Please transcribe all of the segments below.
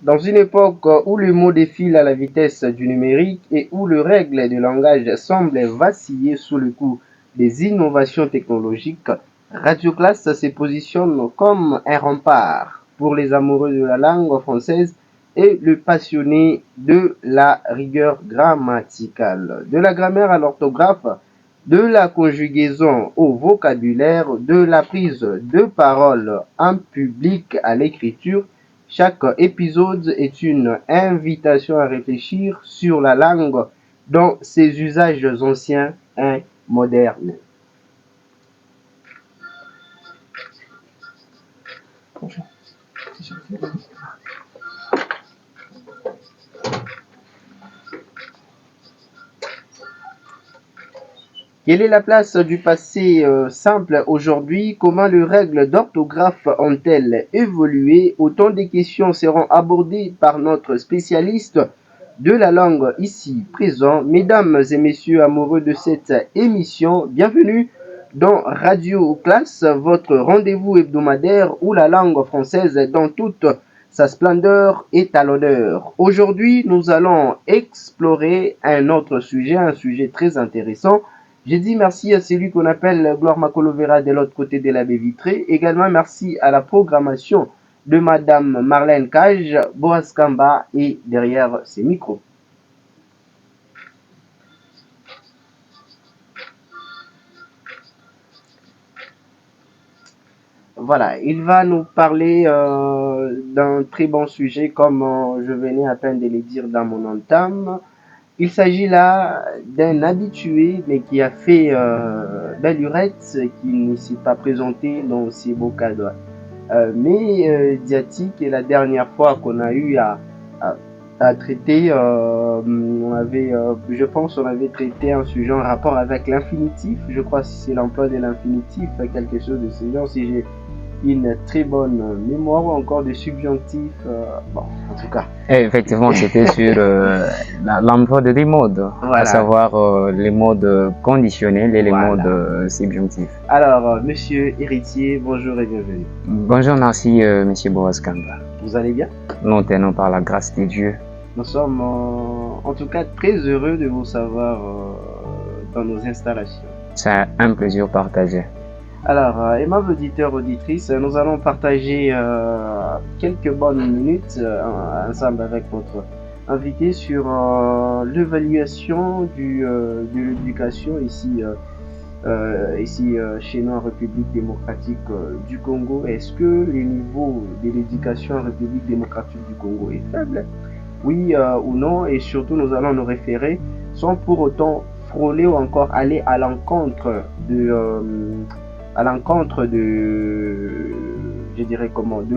Dans une époque où le mot défile à la vitesse du numérique et où les règles du langage semblent vaciller sous le coup des innovations technologiques, Radio Classe se positionne comme un rempart pour les amoureux de la langue française et le passionné de la rigueur grammaticale. De la grammaire à l'orthographe, de la conjugaison au vocabulaire, de la prise de parole en public à l'écriture, chaque épisode est une invitation à réfléchir sur la langue dans ses usages anciens et modernes. Quelle est la place du passé simple aujourd'hui? Comment les règles d'orthographe ont-elles évolué? Autant de questions seront abordées par notre spécialiste de la langue ici présent. Mesdames et messieurs amoureux de cette émission, bienvenue dans Radio Classe, votre rendez-vous hebdomadaire où la langue française dans toute sa splendeur est à l'honneur. Aujourd'hui, nous allons explorer un autre sujet, un sujet très intéressant. J'ai dit merci à celui qu'on appelle Gloire Makolovera de l'autre côté de la baie vitrée. Également merci à la programmation de Madame Marlène Cage, Boaz Kamba et derrière ses micros. Voilà, il va nous parler d'un très bon sujet comme je venais à peine de le dire dans mon entame. Il s'agit là d'un habitué, mais qui a fait belle lurette, qui ne s'est pas présenté dans ces beaux cadres. Mais Diatique, la dernière fois qu'on a eu à traiter, je pense on avait traité un sujet en rapport avec l'infinitif. Je crois que c'est l'emploi de l'infinitif, quelque chose de ce genre, si j'ai une très bonne mémoire ou encore des subjonctifs. Bon, en tout cas. Et effectivement, c'était sur l'emploi de des modes, voilà. À savoir les modes conditionnels et les modes subjonctifs. Alors, monsieur Héritier, bonjour et bienvenue. Bonjour, merci, monsieur Boaz Kamba. Vous allez bien? Nous tenons par la grâce de Dieu. Nous sommes en tout cas très heureux de vous savoir dans nos installations. C'est un plaisir partagé. Alors, aimables auditeurs, auditrices, nous allons partager quelques bonnes minutes ensemble avec notre invité sur l'évaluation de l'éducation ici chez nous en République démocratique du Congo. Est-ce que le niveau de l'éducation en République démocratique du Congo est faible? Oui ou non? Et surtout, nous allons nous référer sans pour autant frôler ou encore aller à l'encontre de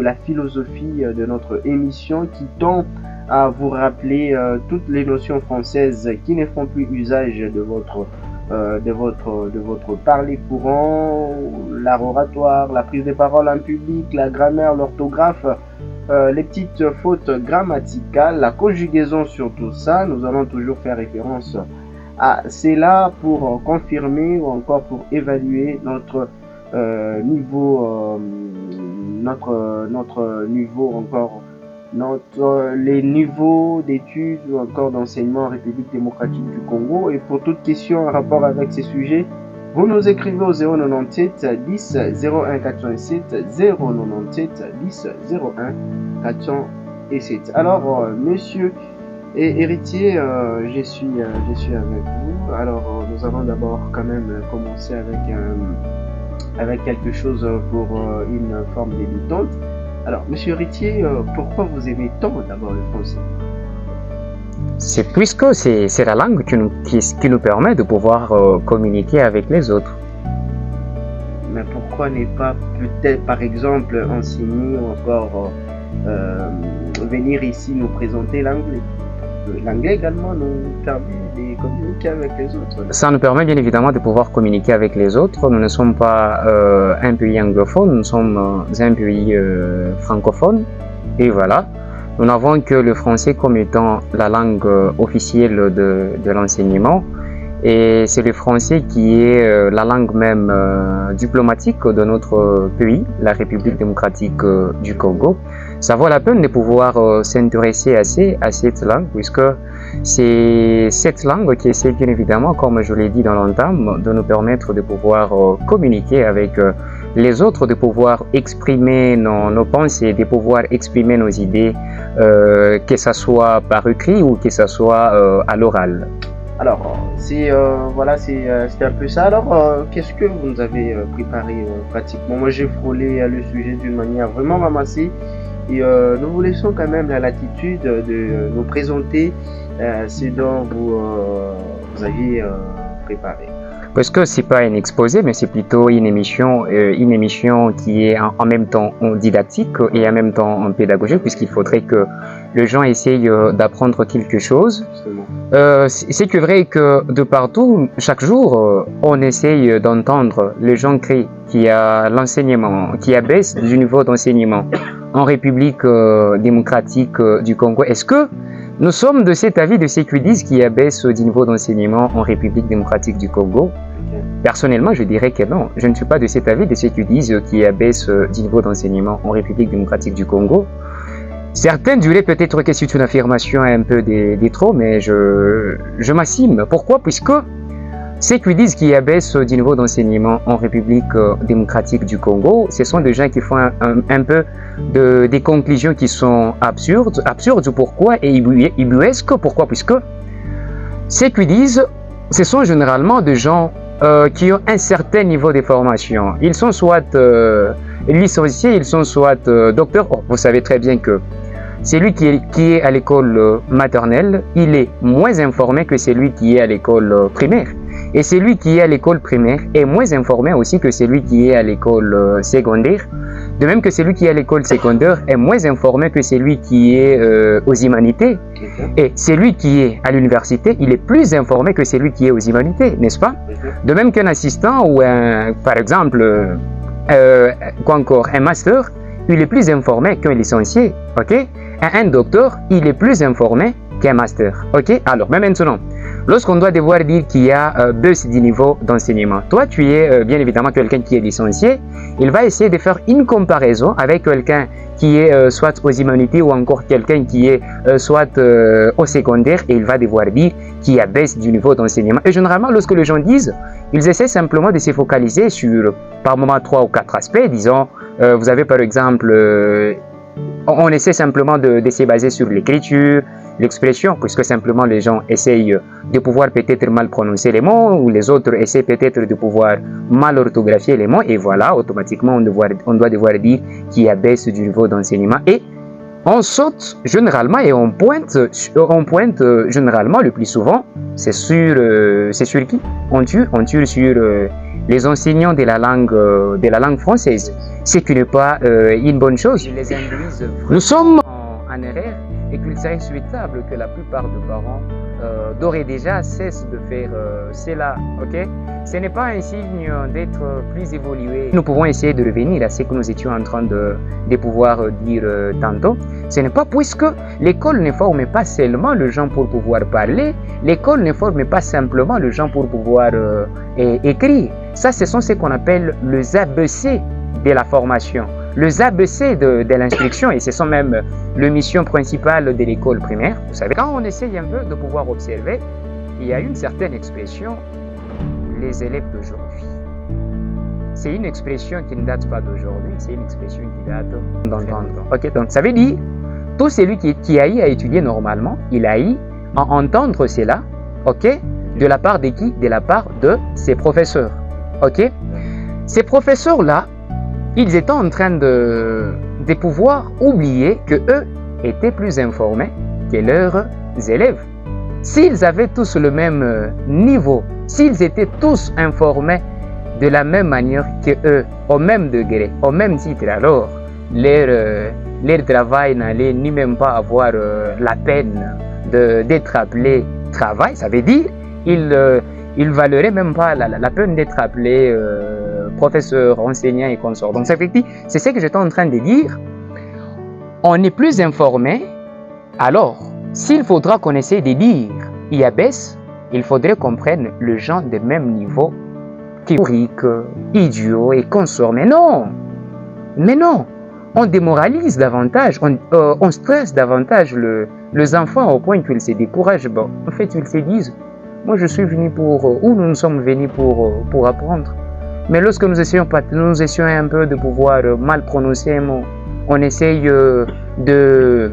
la philosophie de notre émission qui tend à vous rappeler toutes les notions françaises qui ne font plus usage de votre parler courant, l'art oratoire, la prise de parole en public, la grammaire, l'orthographe, les petites fautes grammaticales, la conjugaison sur tout ça. Nous allons toujours faire référence à cela pour confirmer ou encore pour évaluer notre niveau, les niveaux d'études ou encore d'enseignement en République démocratique du Congo. Et pour toute question en rapport avec ces sujets, vous nous écrivez au 097 10 01 407 097 10 01 407. Alors, monsieur et Héritier, je suis avec vous. Alors, nous allons d'abord quand même commencer avec quelque chose pour une forme débutante. Alors, monsieur Héritier, pourquoi vous aimez tant d'abord le français? C'est puisque c'est la langue qui nous permet de pouvoir communiquer avec les autres. Mais pourquoi ne pas peut-être, par exemple, enseigner ou encore venir ici nous présenter l'anglais? L'anglais également nous permet de communiquer avec les autres. Ça nous permet bien évidemment de pouvoir communiquer avec les autres. Nous ne sommes pas un pays anglophone, nous sommes un pays francophone. Et voilà, nous n'avons que le français comme étant la langue officielle de l'enseignement. Et c'est le français qui est la langue même diplomatique de notre pays, la République démocratique du Congo. Ça vaut la peine de pouvoir s'intéresser à cette langue, puisque c'est cette langue qui essaie bien évidemment, comme je l'ai dit dans l'entame, de nous permettre de pouvoir communiquer avec les autres, de pouvoir exprimer nos pensées, de pouvoir exprimer nos idées, que ce soit par écrit ou que ce soit à l'oral. Alors, voilà, c'est un peu ça. Alors, qu'est-ce que vous nous avez préparé pratiquement? Moi, j'ai frôlé le sujet d'une manière vraiment ramassée. Et nous vous laissons quand même la latitude de nous présenter ce dont vous aviez préparé. Parce que c'est pas un exposé, mais c'est plutôt une émission qui est en même temps didactique et en même temps pédagogique, puisqu'il faudrait que les gens essayent d'apprendre quelque chose. C'est que vrai que de partout, chaque jour, on essaye d'entendre les gens crient qu'il y a l'enseignement qui abaisse du niveau d'enseignement en République démocratique du Congo. Est-ce que nous sommes de cet avis de ceux qui disent qu'il abaisse du niveau d'enseignement en République démocratique du Congo? Personnellement, je dirais que non. Je ne suis pas de cet avis de ceux qui disent qu'il abaisse du niveau d'enseignement en République démocratique du Congo. Certains diraient peut-être que c'est une affirmation un peu des trop, mais je m'assume. Pourquoi? Puisque ceux qui disent qu'il abaisse du niveau d'enseignement en République démocratique du Congo, ce sont des gens qui font un peu des conclusions qui sont absurdes. Absurdes pourquoi? Et ubuesques pourquoi? Puisque ceux qui disent, ce sont généralement des gens qui ont un certain niveau de formation. Ils sont soit licenciés, ils sont soit docteurs. Oh, vous savez très bien que celui qui est à l'école maternelle, il est moins informé que celui qui est à l'école primaire. Et celui qui est à l'école primaire est moins informé aussi que celui qui est à l'école secondaire. De même que celui qui est à l'école secondaire est moins informé que celui qui est aux humanités. Et celui qui est à l'université, il est plus informé que celui qui est aux humanités, n'est-ce pas? De même qu'un assistant ou par exemple, un master, il est plus informé qu'un licencié, ok? Un docteur, il est plus informé qu'un master, ok? Alors, mais maintenant, lorsqu'on doit devoir dire qu'il y a baisse du niveau d'enseignement, toi, tu es bien évidemment quelqu'un qui est licencié, il va essayer de faire une comparaison avec quelqu'un qui est soit aux humanités ou encore quelqu'un qui est soit au secondaire et il va devoir dire qu'il y a baisse du niveau d'enseignement. Et généralement, lorsque les gens disent, ils essaient simplement de se focaliser sur, par moment, 3 ou 4 aspects. Disons, vous avez par exemple, on essaie simplement de se baser sur l'écriture, l'expression, puisque simplement les gens essayent de pouvoir peut-être mal prononcer les mots, ou les autres essaient peut-être de pouvoir mal orthographier les mots, et voilà, automatiquement on doit devoir dire qu'il y a baisse du niveau d'enseignement. Et on saute généralement et on pointe généralement le plus souvent, c'est sur qui? On tue sur les enseignants de la langue française, ce qui n'est pas une bonne chose. Nous sommes en erreur et qu'il serait souhaitable que la plupart des parents d'ores et déjà cessent de faire cela, ok? Ce n'est pas un signe d'être plus évolué. Nous pouvons essayer de revenir à ce que nous étions en train de pouvoir dire tantôt. Ce n'est pas puisque l'école ne forme pas seulement les gens pour pouvoir parler, l'école ne forme pas simplement les gens pour pouvoir écrire. Ça, ce sont ce qu'on appelle les ABC de la formation, les ABC de l'instruction, et ce sont même les missions principales de l'école primaire. Vous savez, quand on essaye un peu de pouvoir observer, il y a une certaine expression, les élèves d'aujourd'hui. C'est une expression qui ne date pas d'aujourd'hui, c'est une expression qui date d'antan. Ok, donc ça veut dire, tout celui qui a eu à étudier normalement, il a eu à entendre cela, ok, de la part de qui? De la part de ses professeurs, ok. Ces professeurs-là, ils étaient en train de pouvoir oublier qu'eux étaient plus informés que leurs élèves. S'ils avaient tous le même niveau, s'ils étaient tous informés de la même manière que eux, au même degré, au même titre, alors leur travail n'allait ni même pas avoir la peine d'être appelé travail. Ça veut dire il valerait même pas la peine d'être appelé professeur, enseignant et consort. Donc c'est ce que j'étais en train de dire. On est plus informé, alors s'il faudra qu'on essaie de dire il y a baisse, il faudrait qu'on prenne le gens de même niveau qui pourrique, idiot et consorts. Mais non, on démoralise davantage, on stresse davantage les enfants au point qu'ils se découragent. Bon, en fait, ils se disent, moi je suis venu nous sommes venus pour apprendre. Mais lorsque nous essayons un peu de pouvoir mal prononcer un mot, on essaye de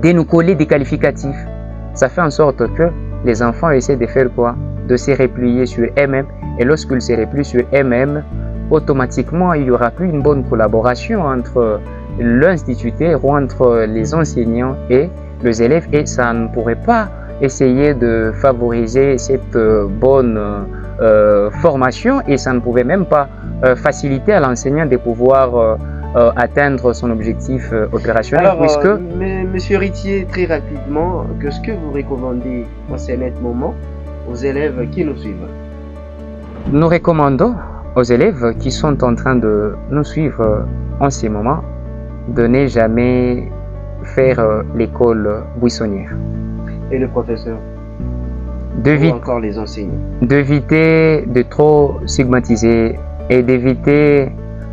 nous coller des qualificatifs. Ça fait en sorte que les enfants essaient de faire quoi? De se replier sur eux-mêmes. Et lorsqu'ils se replient sur eux-mêmes, automatiquement, il n'y aura plus une bonne collaboration entre l'instituteur ou entre les enseignants et les élèves. Et ça ne pourrait pas essayer de favoriser cette bonne formation, et ça ne pouvait même pas faciliter à l'enseignant de pouvoir atteindre son objectif opérationnel. Alors, Monsieur Ritier, très rapidement, qu'est-ce que vous recommandez en ce moment aux élèves qui nous suivent? Nous recommandons aux élèves qui sont en train de nous suivre en ce moment de ne jamais faire l'école buissonnière. Et le professeur? Ou encore les enseignants? D'éviter de trop stigmatiser et d'éviter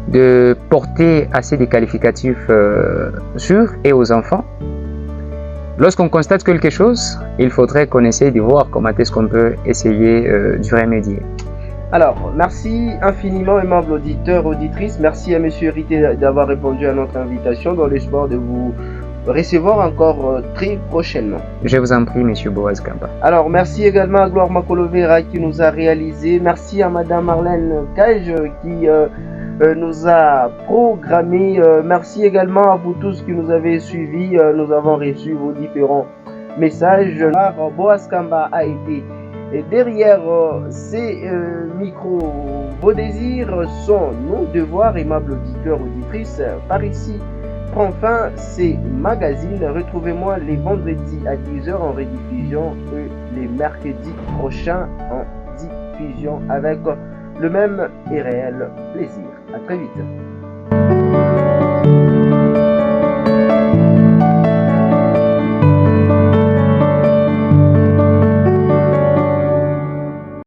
de porter assez de qualificatifs sur et aux enfants. Lorsqu'on constate quelque chose, il faudrait qu'on essaye de voir comment est-ce qu'on peut essayer d'y remédier. Alors, merci infiniment, aimables auditeurs, auditrices. Merci à Monsieur Ritier d'avoir répondu à notre invitation dans l'espoir de vous recevoir encore très prochainement. Je vous en prie, Monsieur Boaz Kamba. Alors, merci également à Gloire Makolovera qui nous a réalisé. Merci à Madame Marlène Cage qui nous a programmé. Merci également à vous tous qui nous avez suivis. Nous avons reçu vos différents messages. Boaz Kamba a été derrière ces micros. Vos désirs sont nos devoirs, aimables auditeurs, auditrices. Par ici prend fin ces magazines. Retrouvez-moi les vendredis à 10h en rediffusion et les mercredis prochains en diffusion avec le même et réel plaisir. À très vite.